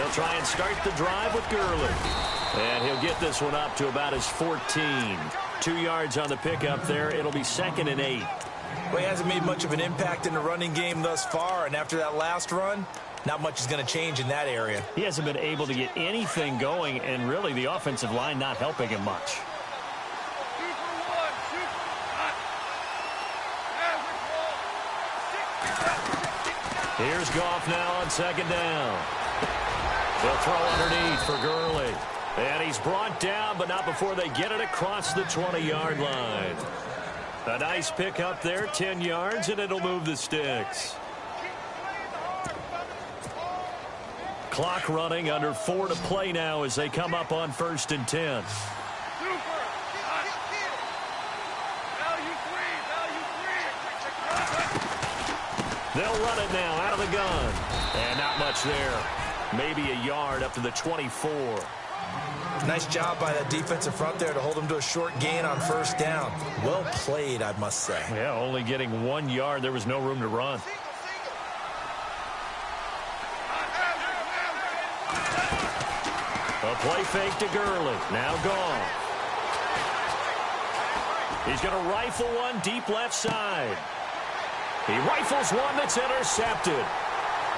They'll try and start the drive with Gurley. And he'll get this one up to about his 14. 2 yards on the pickup there. It'll be 2nd and 8. Well, he hasn't made much of an impact in the running game thus far, and after that last run, not much is going to change in that area. He hasn't been able to get anything going, and really the offensive line not helping him much. Here's Goff now on 2nd down. They'll throw underneath for Gurley. And he's brought down, but not before they get it across the 20-yard line. A nice pick up there, 10 yards, and it'll move the sticks. Clock running, under 4 to play now as they come up on 1st and 10. They'll run it now out of the gun. And not much there. Maybe a yard up to the 24. Nice job by that defensive front there to hold them to a short gain on 1st down. Well played, I must say. Yeah, only getting 1 yard. There was no room to run. A play fake to Gurley. Now gone. He's going to rifle one deep left side. He rifles one that's intercepted.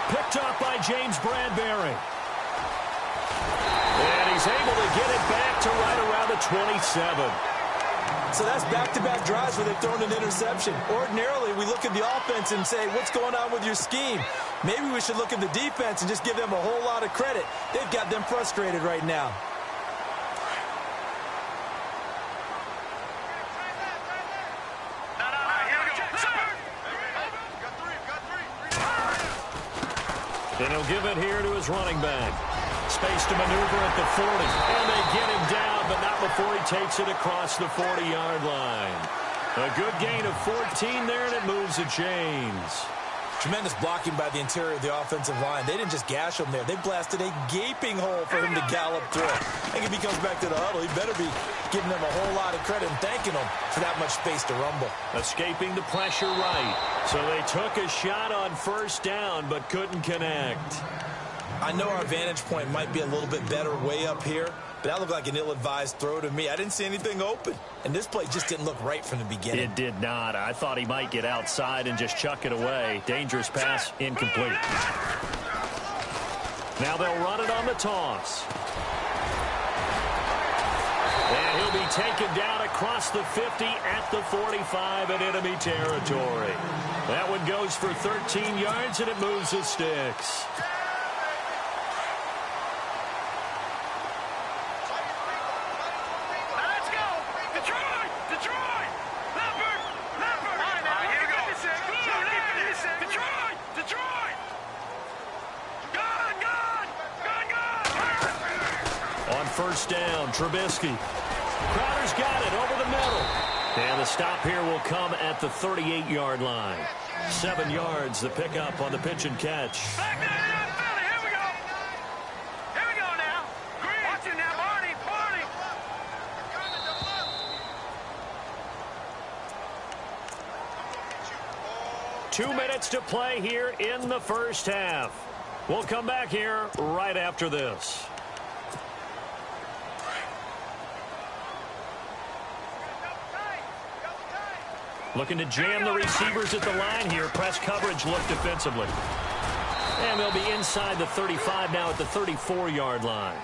Picked up by James Bradbury. And he's able to get it back to right around the 27. So that's back-to-back drives where they've thrown an interception. Ordinarily, we look at the offense and say, what's going on with your scheme? Maybe we should look at the defense and just give them a whole lot of credit. They've got them frustrated right now. And he'll give it here to his running back. Space to maneuver at the 40. And they get him down, but not before he takes it across the 40-yard line. A good gain of 14 there, and it moves the chains. Tremendous blocking by the interior of the offensive line. They didn't just gash him there. They blasted a gaping hole for him to gallop through. I think if he comes back to the huddle, he better be giving them a whole lot of credit and thanking them for that much space to rumble. Escaping the pressure right. So they took a shot on 1st down, but couldn't connect. I know our vantage point might be a little bit better way up here, but that looked like an ill-advised throw to me. I didn't see anything open, and this play just didn't look right from the beginning. It did not. I thought he might get outside and just chuck it away. Dangerous pass, incomplete. Now they'll run it on the toss. And he'll be taken down across the 50 at the 45 in enemy territory. That one goes for 13 yards, and it moves the sticks. First down, Trubisky. Crowder's got it over the middle. And the stop here will come at the 38-yard line. 7 yards, the pickup on the pitch and catch. Back there, Philly, here we go. Here we go now. Watch it now, Barney, Barney. 2 minutes to play here in the first half. We'll come back here right after this. Looking to jam the receivers at the line here. Press coverage look defensively. And they'll be inside the 35 now at the 34-yard line.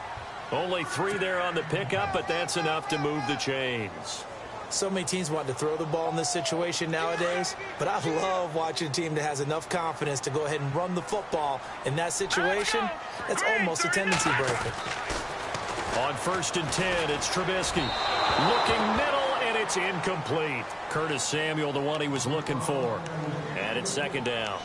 Only 3 there on the pickup, but that's enough to move the chains. So many teams want to throw the ball in this situation nowadays, but I love watching a team that has enough confidence to go ahead and run the football in that situation. That's almost a tendency breaker. On 1st and 10, it's Trubisky. Looking middle. It's incomplete. Curtis Samuel, the one he was looking for. And it's 2nd down.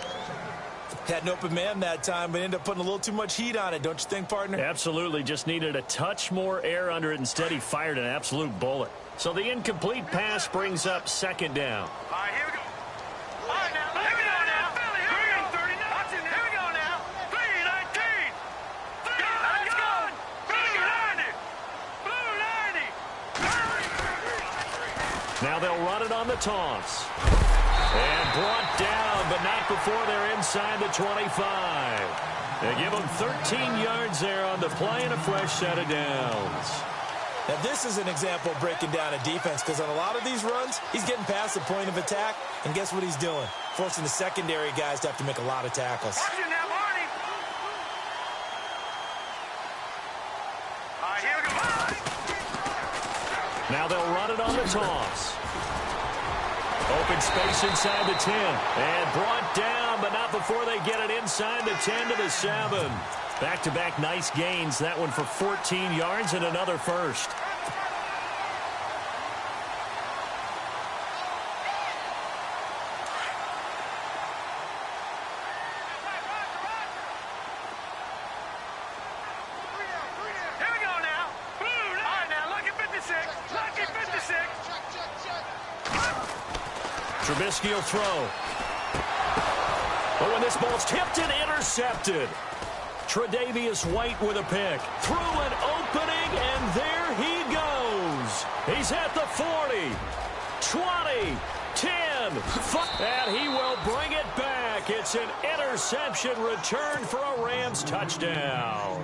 Had an open man that time, but ended up putting a little too much heat on it, don't you think, partner? Absolutely. Just needed a touch more air under it. Instead, he fired an absolute bullet. So the incomplete pass brings up 2nd down. All right, here we go. All right, now. Here we go now. Philly, here we go. 39. Watch it. Here we go now. 319. Let's go. Blue 90. Blue 90. Now they'll run it on the toss. And brought down, but not before they're inside the 25. They give him 13 yards there on the play and a fresh set of downs. Now, this is an example of breaking down a defense because on a lot of these runs, he's getting past the point of attack, and guess what he's doing? Forcing the secondary guys to have to make a lot of tackles. Watch it now, Barney. All right, here we go. Now they'll run it on the toss. Open space inside the 10. And brought down, but not before they get it inside the 10 to the 7. Back-to-back nice gains. That one for 14 yards and another first. Here we go now. All right, now look at 56. Look at 56. Trubisky will throw. But when this ball's tipped and intercepted. Tre'Davious White with a pick. Through an opening, and there he goes. He's at the 40, 20, 10, 5, and he will bring it back. It's an interception return for a Rams touchdown.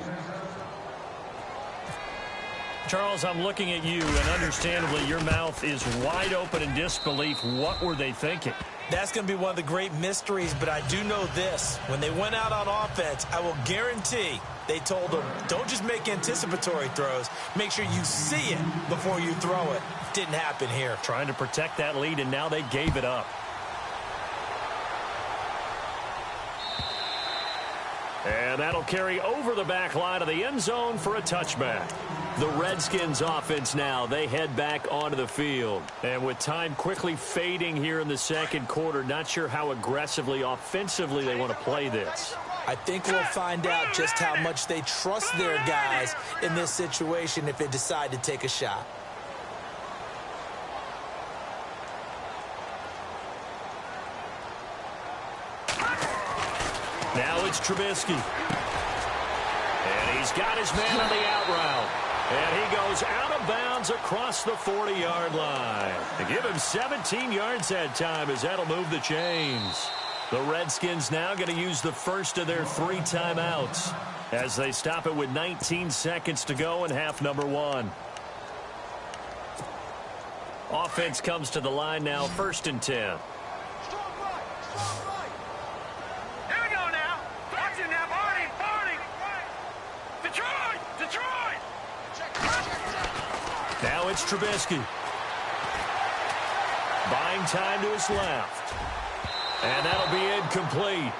Charles, I'm looking at you, and understandably, your mouth is wide open in disbelief. What were they thinking? That's going to be one of the great mysteries, but I do know this. When they went out on offense, I will guarantee they told them, don't just make anticipatory throws. Make sure you see it before you throw it. Didn't happen here. Trying to protect that lead, and now they gave it up. And that'll carry over the back line of the end zone for a touchback. The Redskins offense now, they head back onto the field. And with time quickly fading here in the second quarter, not sure how aggressively, offensively they want to play this. I think we'll find out just how much they trust their guys in this situation if they decide to take a shot. Now it's Trubisky. And he's got his man on the out route. And he goes out of bounds across the 40-yard line. They give him 17 yards that time as that'll move the chains. The Redskins now going to use the first of their 3 timeouts as they stop it with 19 seconds to go in half number 1. Offense comes to the line now, 1st and 10. Here we go now. Watch it now, Barney. Detroit. Now it's Trubisky. Buying time to his left. And that'll be incomplete.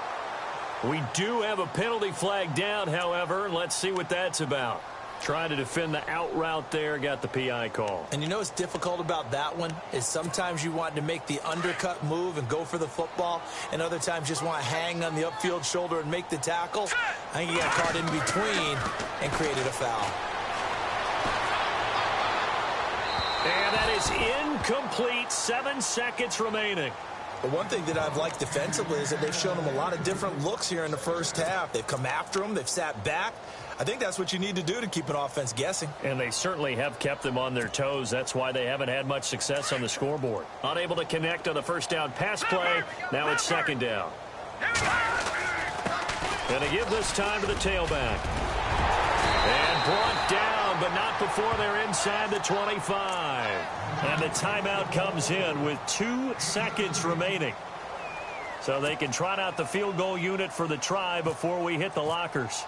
We do have a penalty flag down, however. Let's see what that's about. Trying to defend the out route there, got the PI call. And you know what's difficult about that one is sometimes you want to make the undercut move and go for the football, and other times just want to hang on the upfield shoulder and make the tackle. I think he got caught in between and created a foul. And that is incomplete. 7 seconds remaining. But one thing that I've liked defensively is that they've shown him a lot of different looks here in the first half. They've come after him. They've sat back. I think that's what you need to do to keep an offense guessing. And they certainly have kept them on their toes. That's why they haven't had much success on the scoreboard. Unable to connect on the first down pass play. Now it's 2nd down. And they give this time to the tailback. And brought down, but not before they're inside the 25. And the timeout comes in with 2 seconds remaining. So they can trot out the field goal unit for the try before we hit the lockers.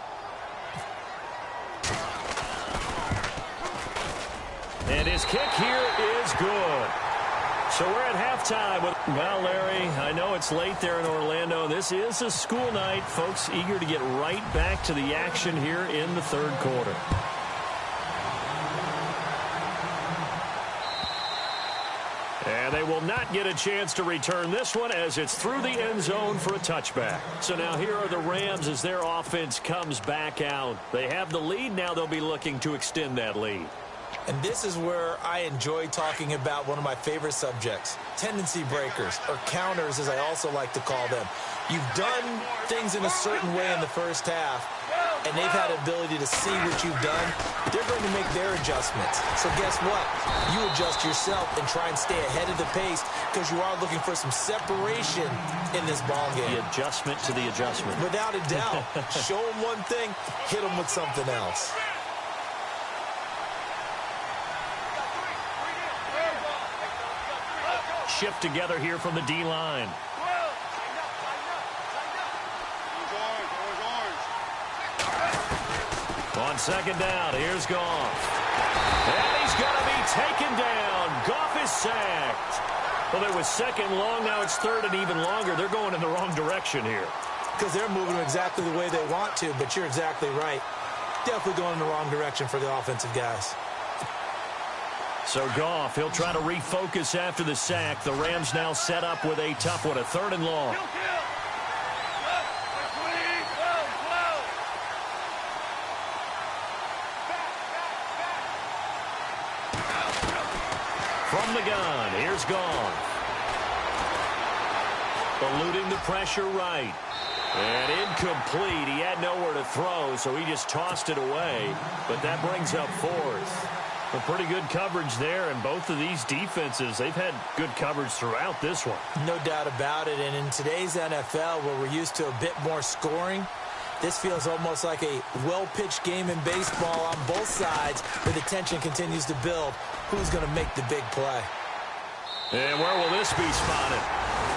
And his kick here is good. So we're at halftime. Well, Larry, I know it's late there in Orlando. This is a school night. Folks eager to get right back to the action here in the 3rd quarter. And they will not get a chance to return this one as it's through the end zone for a touchback. So now here are the Rams as their offense comes back out. They have the lead. Now they'll be looking to extend that lead. And this is where I enjoy talking about one of my favorite subjects, tendency breakers, or counters as I also like to call them. You've done things in a certain way in the first half. and they've had the ability to see what you've done, they're going to make their adjustments. So guess what? You adjust yourself and try and stay ahead of the pace because you are looking for some separation in this ball game. The adjustment to the adjustment. Without a doubt. Show them one thing, hit them with something else. Shift together here from the D-line. On second down, here's Goff. And he's going to be taken down. Goff is sacked. Well, it was second long. Now it's third and even longer. They're going in the wrong direction here. Because they're moving exactly the way they want to, but you're exactly right. Definitely going in the wrong direction for the offensive guys. So Goff, he'll try to refocus after the sack. The Rams now set up with a tough one, a third and long. From the gun, here's Goff. Eluding the pressure right. And incomplete. He had nowhere to throw, so he just tossed it away. But that brings up fourth. A pretty good coverage there, and both of these defenses, they've had good coverage throughout this one. No doubt about it, and in today's NFL, where we're used to a bit more scoring, this feels almost like a well-pitched game in baseball on both sides, where the tension continues to build. Who's going to make the big play? And where will this be spotted?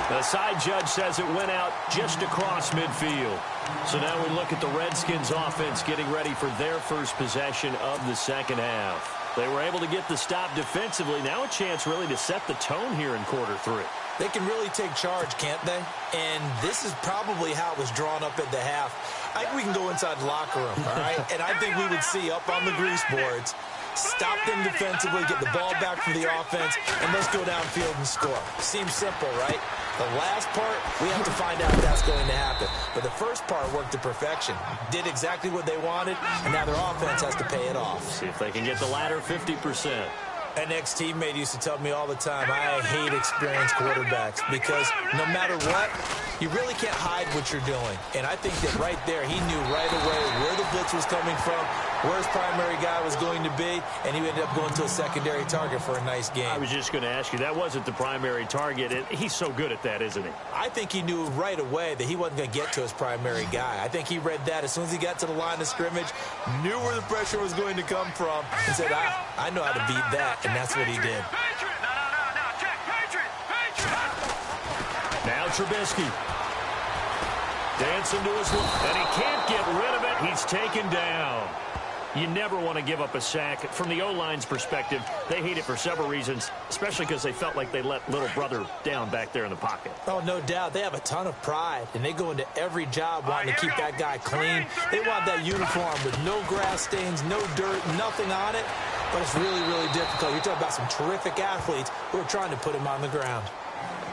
The side judge says it went out just across midfield. So now we look at the Redskins offense getting ready for their first possession of the second half. They were able to get the stop defensively. Now a chance really to set the tone here in quarter three. They can really take charge, can't they? And this is probably how it was drawn up at the half. I think we can go inside the locker room, all right? And I think we would see up on the grease boards, stop them defensively, get the ball back for the offense, and let's go downfield and score. Seems simple, right? The last part, we have to find out if that's going to happen. But the first part worked to perfection. Did exactly what they wanted, and now their offense has to pay it off. See if they can get the latter 50%. An ex-teammate used to tell me all the time, I hate experienced quarterbacks because no matter what, you really can't hide what you're doing. And I think that right there, he knew right away where the blitz was coming from, where his primary guy was going to be, and he ended up going to a secondary target for a nice game. I was just going to ask you, that wasn't the primary target. He's so good at that, isn't he? I think he knew right away that he wasn't going to get to his primary guy. I think he read that as soon as he got to the line of scrimmage, knew where the pressure was going to come from, and said, I know how to beat that. And that's what he did. Now Trubisky. Dancing to his left. And he can't get rid of it. He's taken down. You never want to give up a sack. From the O-line's perspective, they hate it for several reasons, especially because they felt like they let little brother down back there in the pocket. Oh, no doubt. They have a ton of pride, and they go into every job wanting to keep that guy clean. They want that uniform with no grass stains, no dirt, nothing on it. But it's really, really difficult. You're talking about some terrific athletes who are trying to put him on the ground.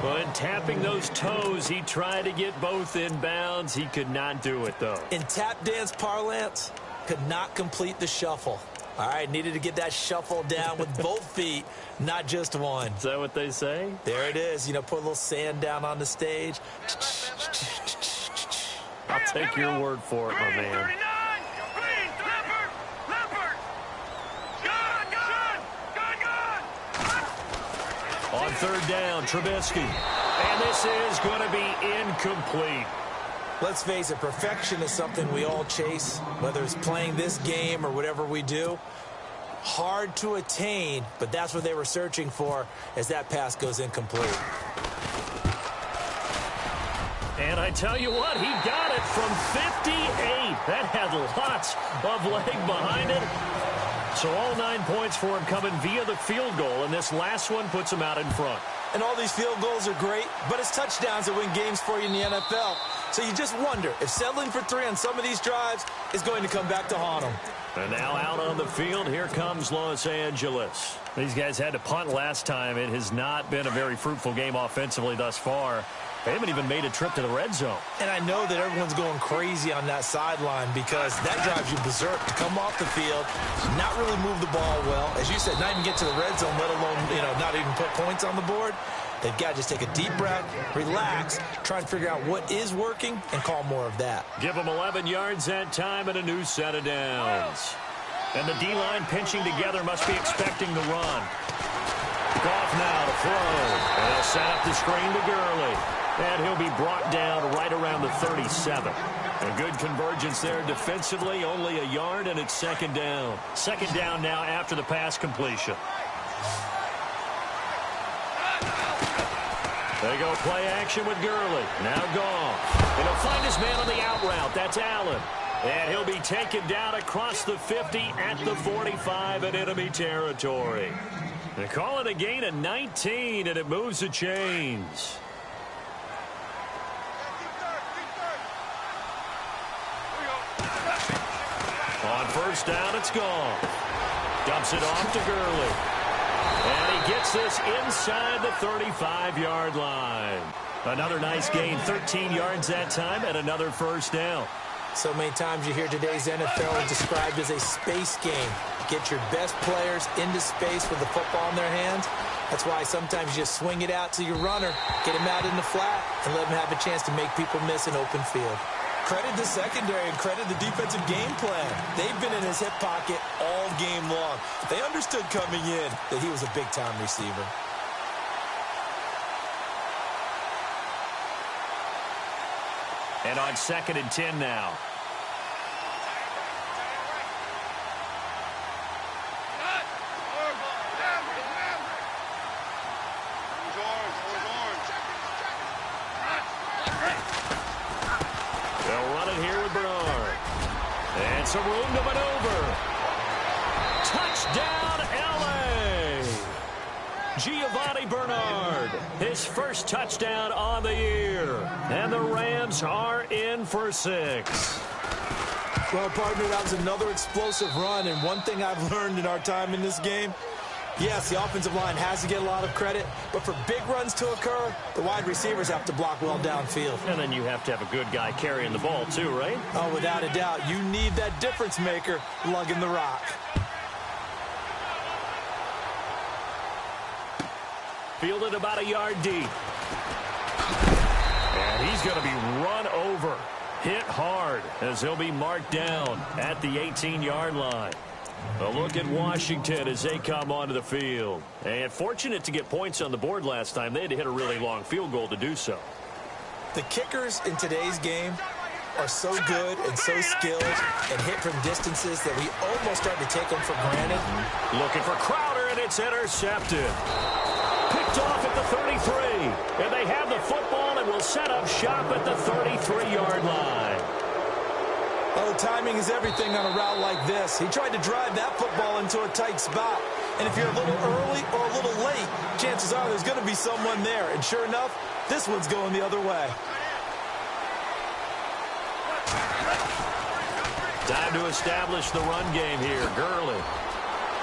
Well, in tapping those toes, he tried to get both in bounds. He could not do it, though. In tap dance parlance, could not complete the shuffle. All right, needed to get that shuffle down with both feet, not just one. Is that what they say? There it is. You know, put a little sand down on the stage. I'll take your word for it, my man. On third down, Trubisky. And this is going to be incomplete. Let's face it, perfection is something we all chase, whether it's playing this game or whatever we do. Hard to attain, but that's what they were searching for as that pass goes incomplete. And I tell you what, he got it from 58. That had lots of leg behind it. So all 9 points for him coming via the field goal, and this last one puts him out in front. And all these field goals are great, but it's touchdowns that win games for you in the NFL. So you just wonder if settling for 3 on some of these drives is going to come back to haunt them. And now out on the field, here comes Los Angeles. These guys had to punt last time. It has not been a very fruitful game offensively thus far. They haven't even made a trip to the red zone. And I know that everyone's going crazy on that sideline because that drives you berserk to come off the field, not really move the ball well. As you said, not even get to the red zone, let alone, not even put points on the board. They've got to just take a deep breath, relax, try and figure out what is working, and call more of that. Give them 11 yards that time and a new set of downs. And the D-line pinching together must be expecting the run. Goff now to throw. And they'll set up the screen to Gurley. And he'll be brought down right around the 37. A good convergence there defensively, only a yard, and it's second down. Second down now after the pass completion. They go play action with Gurley. Now Goff. And he'll find his man on the out route. That's Allen. And he'll be taken down across the 50 at the 45 in enemy territory. They call it a gain of 19, and it moves the chains. On first down, it's Goff. Dumps it off to Gurley. And he gets this inside the 35-yard line. Another nice gain, 13 yards that time, and another first down. So many times you hear today's NFL described as a space game. Get your best players into space with the football in their hands. That's why sometimes you just swing it out to your runner, get him out in the flat, and let him have a chance to make people miss an open field. Credit the secondary and credit the defensive game plan. They've been in his hip pocket all game long. They understood coming in that he was a big-time receiver. And on 2nd and 10 now. They'll run it here with Bernard. And some room to maneuver. Touchdown, L.A. Giovanni Bernard, his first touchdown on the year. And the Rams are in for 6. Well, partner, that was another explosive run. And one thing I've learned in our time in this game, yes, the offensive line has to get a lot of credit, but for big runs to occur, the wide receivers have to block well downfield. And then you have to have a good guy carrying the ball too, right? Oh, without a doubt. You need that difference maker lugging the rock. Fielded about a yard deep. And he's going to be run over. Hit hard as he'll be marked down at the 18-yard line. A look at Washington as they come onto the field. And fortunate to get points on the board last time. They had to hit a really long field goal to do so. The kickers in today's game are so good and so skilled and hit from distances that we almost start to take them for granted. Looking for Crowder, and it's intercepted. Picked off at the 33. And they have the football and will set up shop at the 33-yard line. Oh, timing is everything on a route like this. He tried to drive that football into a tight spot. And if you're a little early or a little late, chances are there's going to be someone there. And sure enough, this one's going the other way. Time to establish the run game here. Gurley.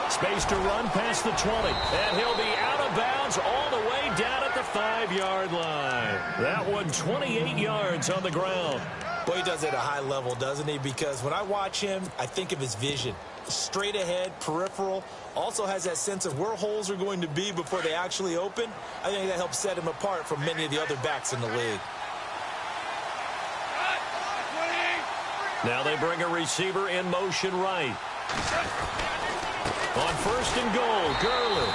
Space to run past the 20. And he'll be out of bounds all the way down at the 5-yard line. That one 28 yards on the ground. Boy, he does it at a high level, doesn't he? Because when I watch him, I think of his vision. Straight ahead, peripheral. Also has that sense of where holes are going to be before they actually open. I think that helps set him apart from many of the other backs in the league. Now they bring a receiver in motion right. On 1st and goal, Gurley.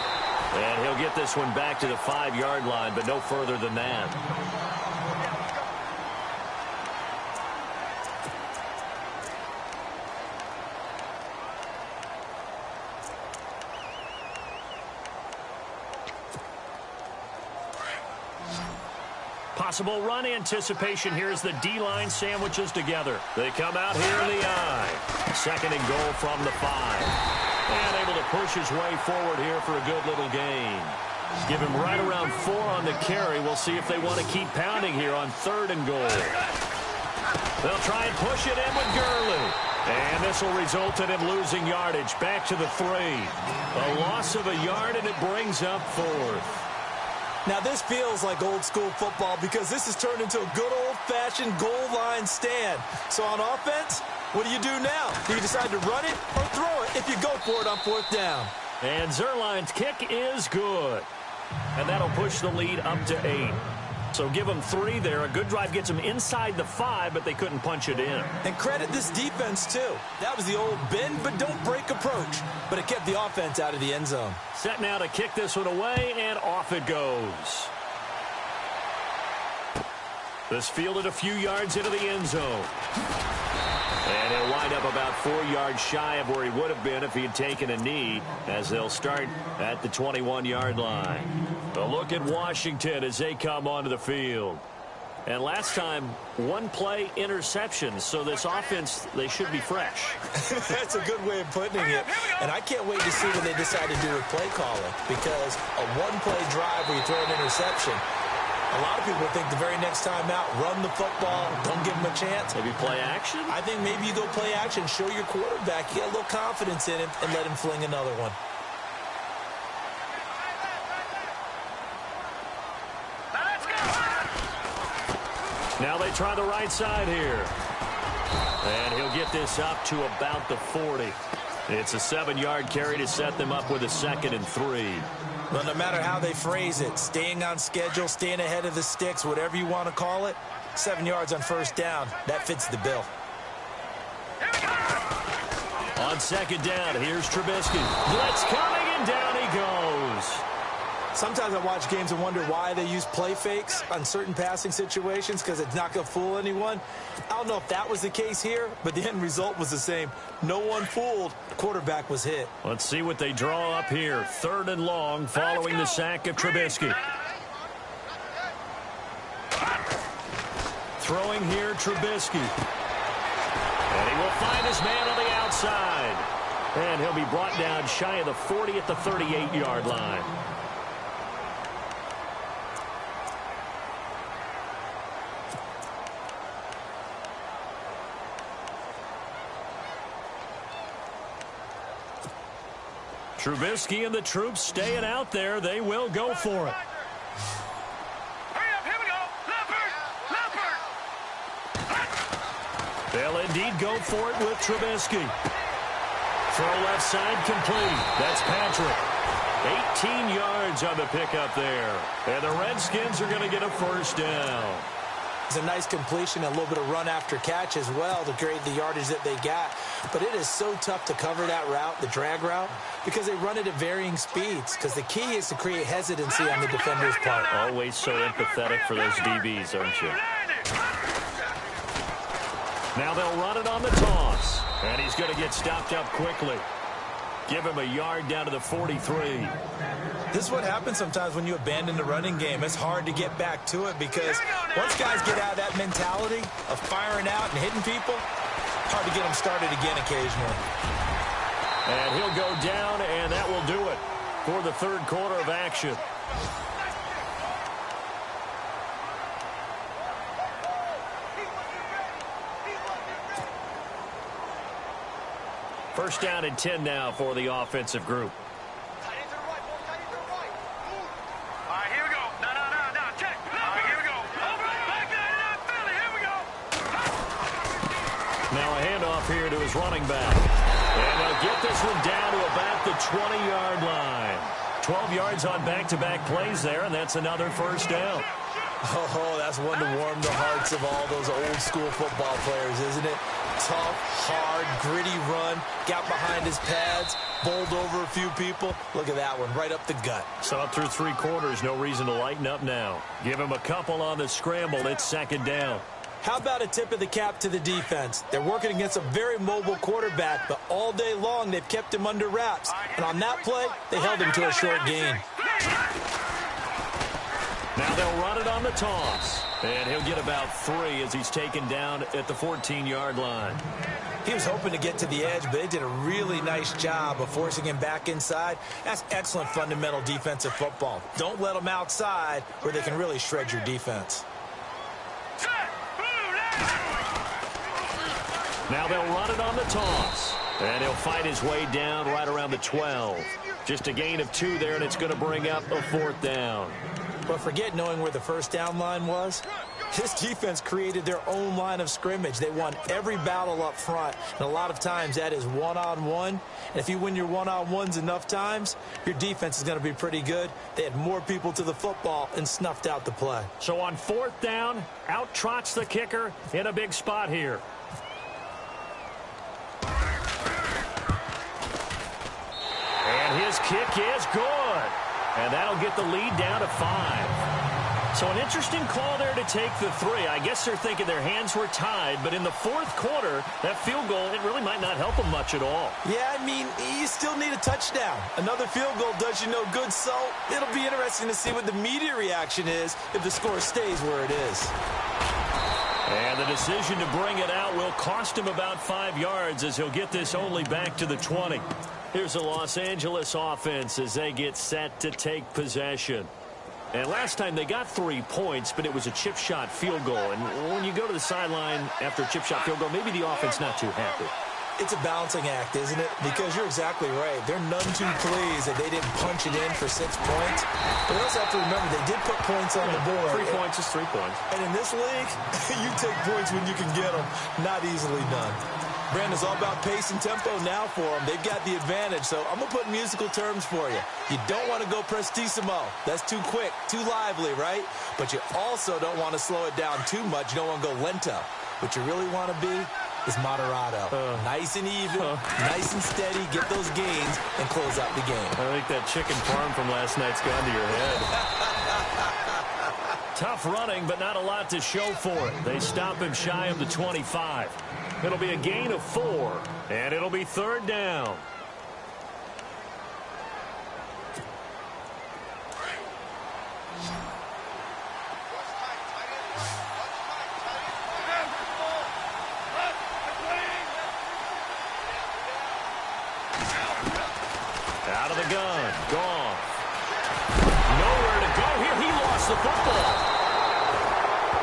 And he'll get this one back to the 5-yard line, but no further than that. Possible run anticipation here as the D-line sandwiches together. They come out here in the eye. 2nd and goal from the 5. And able to push his way forward here for a good little gain. Give him right around 4 on the carry. We'll see if they want to keep pounding here on 3rd and goal. They'll try and push it in with Gurley. And this will result in him losing yardage back to the 3. A loss of a yard, and it brings up 4th. Now, this feels like old-school football because this has turned into a good old-fashioned goal line stand. So on offense, what do you do now? Do you decide to run it or throw it if you go for it on 4th down? And Zerline's kick is good. And that'll push the lead up to 8. So give them 3 there. A good drive gets them inside the 5, but they couldn't punch it in. And credit this defense, too. That was the old bend but don't break approach. But it kept the offense out of the end zone. Set now to kick this one away, and off it goes. This fielded a few yards into the end zone. And he'll wind up about 4 yards shy of where he would have been if he had taken a knee, as they'll start at the 21-yard line. A look at Washington as they come onto the field. And last time, 1 play interception, so this offense, they should be fresh. That's a good way of putting it. And I can't wait to see what they decide to do with play calling, because a 1-play drive where you throw an interception, a lot of people think the very next time out, run the football, don't give him a chance. Maybe play action? I think maybe you go play action, show your quarterback, you get a little confidence in him, and let him fling another one. Now they try the right side here. And he'll get this up to about the 40. It's a 7-yard carry to set them up with a 2nd and 3. Well, no matter how they phrase it, staying on schedule, staying ahead of the sticks, whatever you want to call it, 7 yards on first down, that fits the bill. On 2nd down, here's Trubisky. Blitz coming, and down he goes. Sometimes I watch games and wonder why they use play fakes on certain passing situations, because it's not going to fool anyone. I don't know if that was the case here, but the end result was the same. No one fooled. Quarterback was hit. Let's see what they draw up here. 3rd and long following the sack of Trubisky. Throwing here, Trubisky. And he will find his man on the outside. And he'll be brought down shy of the 40 at the 38-yard line. Trubisky and the troops staying out there. They will go for it. Hurry up, here we go. Leopard. They'll indeed go for it with Trubisky. Throw left side complete. That's Patrick. 18 yards on the pickup there. And the Redskins are going to get a first down. It's a nice completion, a little bit of run after catch as well to create the yardage that they got. But it is so tough to cover that route, the drag route, because they run it at varying speeds. Because the key is to create hesitancy on the defender's part. Always so empathetic for those DBs, aren't you? Now they'll run it on the toss. And he's going to get stopped up quickly. Give him a yard down to the 43. This is what happens sometimes when you abandon the running game. It's hard to get back to it because once guys get out of that mentality of firing out and hitting people, hard to get them started again occasionally. And he'll go down, and that will do it for the 3rd quarter of action. First down and 10 now for the offensive group. Now a handoff here to his running back. And they'll get this one down to about the 20-yard line. 12 yards on back-to-back plays there, and that's another first down. Oh, that's one to warm the hearts of all those old-school football players, isn't it? Tough, hard, gritty run, got behind his pads, bowled over a few people. Look at that one, right up the gut. So up through 3 quarters, no reason to lighten up now. Give him a couple on the scramble. It's 2nd down. How about a tip of the cap to the defense? They're working against a very mobile quarterback, but all day long they've kept him under wraps. And on that play, they held him to a short gain. Now they'll run it on the toss. And he'll get about 3 as he's taken down at the 14-yard line. He was hoping to get to the edge, but they did a really nice job of forcing him back inside. That's excellent fundamental defensive football. Don't let them outside where they can really shred your defense. Now they'll run it on the toss. And he'll fight his way down right around the 12. Just a gain of 2 there, and it's going to bring up a 4th down. But forget knowing where the first down line was. This defense created their own line of scrimmage. They won every battle up front, and a lot of times that is one-on-one. And if you win your one-on-ones enough times, your defense is going to be pretty good. They had more people to the football and snuffed out the play. So on 4th down, out trots the kicker in a big spot here. And his kick is good. And that'll get the lead down to 5. So an interesting call there to take the 3. I guess they're thinking their hands were tied, but in the 4th quarter, that field goal, it really might not help them much at all. Yeah, I mean, you still need a touchdown. Another field goal does you no good, so it'll be interesting to see what the media reaction is if the score stays where it is. And the decision to bring it out will cost him about 5 yards as he'll get this only back to the 20. Here's the Los Angeles offense as they get set to take possession. And last time they got 3 points, but it was a chip shot field goal. And when you go to the sideline after a chip shot field goal, maybe the offense not too happy. It's a balancing act, isn't it? Because you're exactly right. They're none too pleased that they didn't punch it in for 6 points. But we also have to remember they did put points on the board. 3 points is 3 points. And in this league, you take points when you can get them. Not easily done. Brandon's all about pace and tempo now for them. They've got the advantage, so I'm going to put musical terms for you. You don't want to go prestissimo. That's too quick, too lively, right? But you also don't want to slow it down too much. You don't want to go lento. What you really want to be is moderato. Nice and even, nice and steady, get those gains, and close out the game. I think that chicken farm from last night's gone to your head. Tough running, but not a lot to show for it. They stop him shy of the 25. It'll be a gain of 4, and it'll be 3rd down. Out of the gun, gone. Nowhere to go here. He lost the football.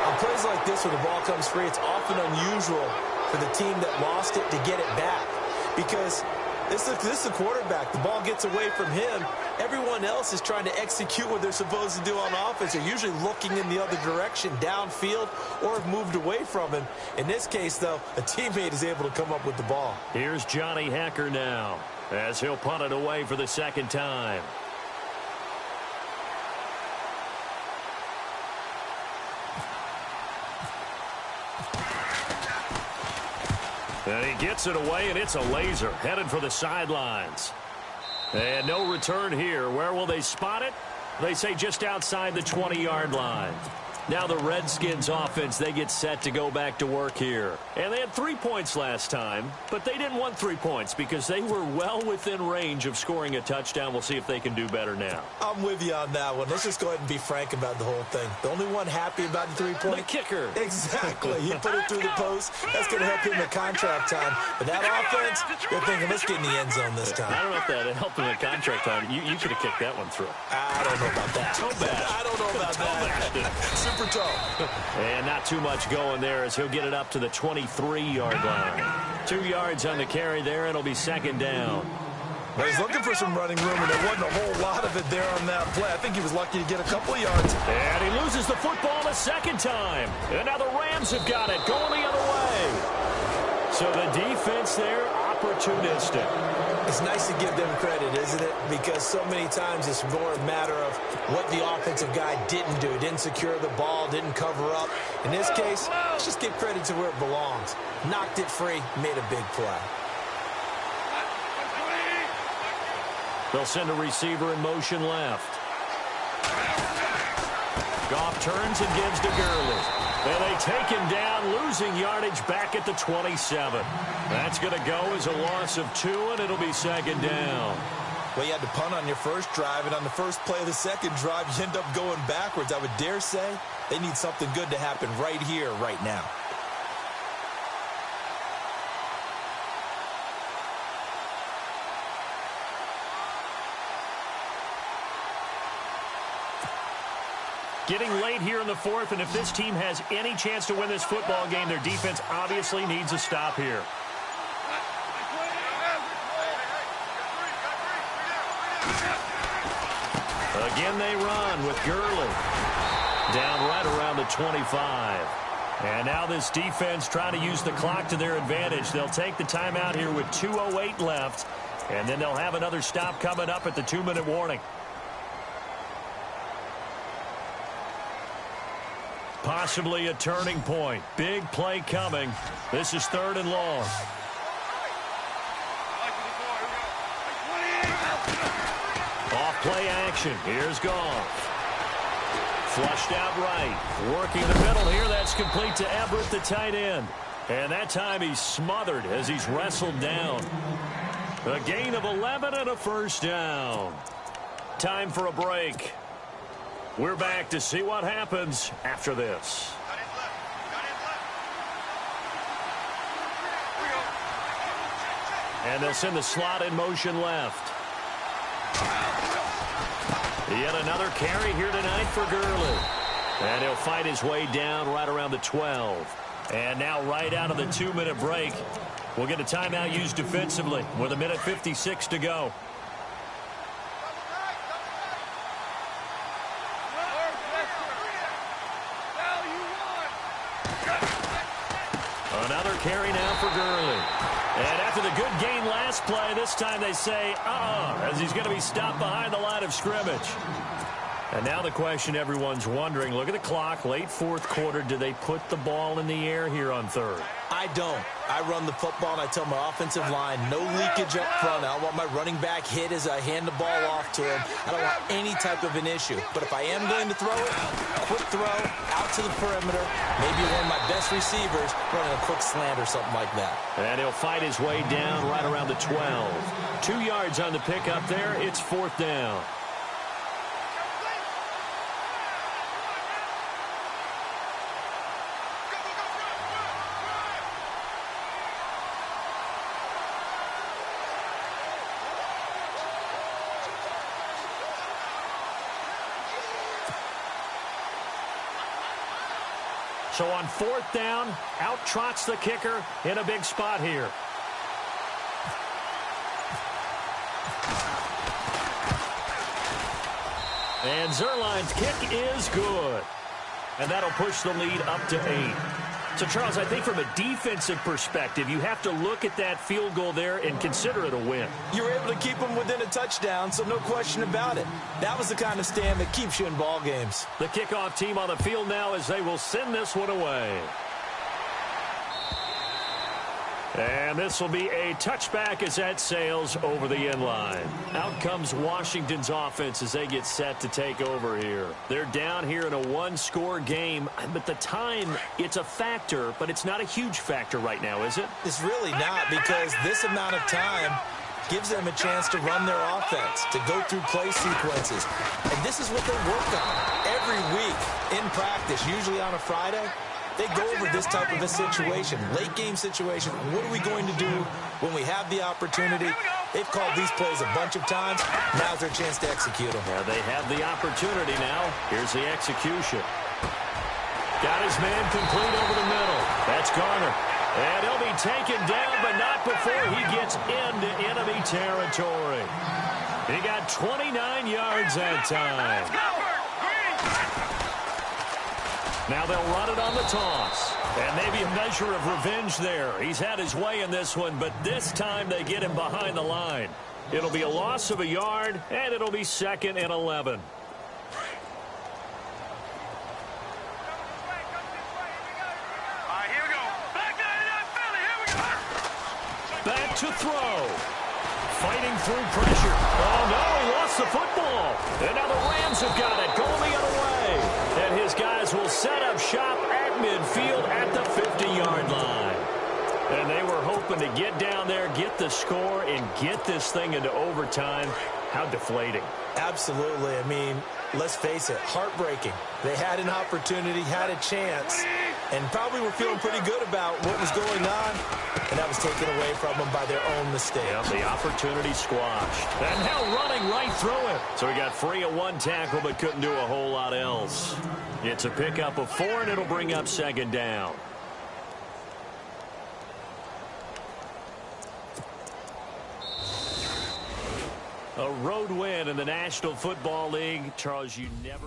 On plays like this where the ball comes free, it's often unusual for the team that lost it to get it back. Because this is the quarterback. The ball gets away from him. Everyone else is trying to execute what they're supposed to do on offense. They're usually looking in the other direction, downfield, or have moved away from him. In this case, though, a teammate is able to come up with the ball. Here's Johnny Hacker now as he'll punt it away for the 2nd time. And he gets it away, and it's a laser headed for the sidelines. And no return here. Where will they spot it? They say just outside the 20-yard line. Now the Redskins offense, they get set to go back to work here. And they had 3 points last time, but they didn't want 3 points because they were well within range of scoring a touchdown. We'll see if they can do better now. I'm with you on that one. Let's just go ahead and be frank about the whole thing. The only one happy about the 3-point? The kicker. Exactly. He put it through the post. That's going to help him in contract time. But that offense, they're thinking, let's get in the end zone this time. I don't know if that helped him in contract time. You could have kicked that one through. I don't know about that. Toe bash. I don't know about that. Super toe. And not too much going there as he'll get it up to the 23-yard line. 2 yards on the carry there. It'll be 2nd down. Well, he's looking for some running room, and there wasn't a whole lot of it there on that play. I think he was lucky to get a couple of yards. And he loses the football a 2nd time. And now the Rams have got it, going the other way. So the defense there, opportunistic. It's nice to give them credit, isn't it? Because so many times it's more a matter of what the offensive guy didn't do. Didn't secure the ball, didn't cover up. In this case, let's just give credit to where it belongs. Knocked it free, made a big play. They'll send a receiver in motion left. Goff turns and gives to Gurley. And they take him down, losing yardage back at the 27. That's going to go as a loss of 2, and it'll be 2nd down. Well, you had to punt on your first drive, and on the first play of the second drive, you end up going backwards. I would dare say they need something good to happen right here, right now. Getting late here in the 4th, and if this team has any chance to win this football game, their defense obviously needs a stop here. Again they run with Gurley. Down right around the 25. And now this defense trying to use the clock to their advantage. They'll take the timeout here with 2:08 left. And then they'll have another stop coming up at the 2-minute warning. Possibly a turning point. Big play coming. This is 3rd and long. Off play action. Here's Goff. Flushed out right. Working the middle here. That's complete to Everett, the tight end. And that time he's smothered as he's wrestled down. A gain of 11 and a first down. Time for a break. We're back to see what happens after this. And they'll send the slot in motion left. Yet another carry here tonight for Gurley. And he'll fight his way down right around the 12. And now right out of the 2-minute break, we'll get a timeout used defensively with 1:56 to go. Another carry now for Gurley. And after the good gain last play, this time they say, as he's going to be stopped behind the line of scrimmage. And now the question everyone's wondering, look at the clock, late 4th quarter, do they put the ball in the air here on 3rd? I don't. I run the football, and I tell my offensive line, no leakage up front. I don't want my running back hit as I hand the ball off to him. I don't want any type of an issue. But if I am going to throw it, quick throw, out to the perimeter, maybe one of my best receivers running a quick slant or something like that. And he'll fight his way down right around the 12. 2 yards on the pickup there. It's 4th down. So on 4th down, out trots the kicker in a big spot here. And Zerline's kick is good. And that'll push the lead up to 8. So, Charles, I think from a defensive perspective, you have to look at that field goal there and consider it a win. You were able to keep them within a touchdown, so no question about it. That was the kind of stand that keeps you in ball games. The kickoff team on the field now as they will send this one away. And this will be a touchback as that sails over the end line. Out comes Washington's offense as they get set to take over here. They're down here in a 1-score game, but the time, it's a factor, but it's not a huge factor right now, is it? It's really not, because this amount of time gives them a chance to run their offense, to go through play sequences. And this is what they work on every week in practice, usually on a Friday. They go over this type of a situation, late game situation. What are we going to do when we have the opportunity? They've called these plays a bunch of times. Now's their chance to execute them. Yeah, they have the opportunity now. Here's the execution. Got his man complete over the middle. That's Garner. And he'll be taken down, but not before he gets into enemy territory. He got 29 yards that time. Now they'll run it on the toss. And maybe a measure of revenge there. He's had his way in this one, but this time they get him behind the line. It'll be a loss of a yard, and it'll be 2nd and 11. Back to throw. Fighting through pressure. Oh, no, he lost the football. And now the Rams have got it, going the other way. And his guys will set up shop at midfield at the 50-yard line. And they were hoping to get down there, get the score, and get this thing into overtime. How deflating. Absolutely. I mean, let's face it, heartbreaking. They had an opportunity, had a chance, and probably were feeling pretty good about what was going on, and that was taken away from them by their own mistake. Yeah, the opportunity squashed. And now running right through it. So he got free of one tackle but couldn't do a whole lot else. It's a pickup of 4, and it'll bring up 2nd down. A road win in the National Football League. Charles, you never...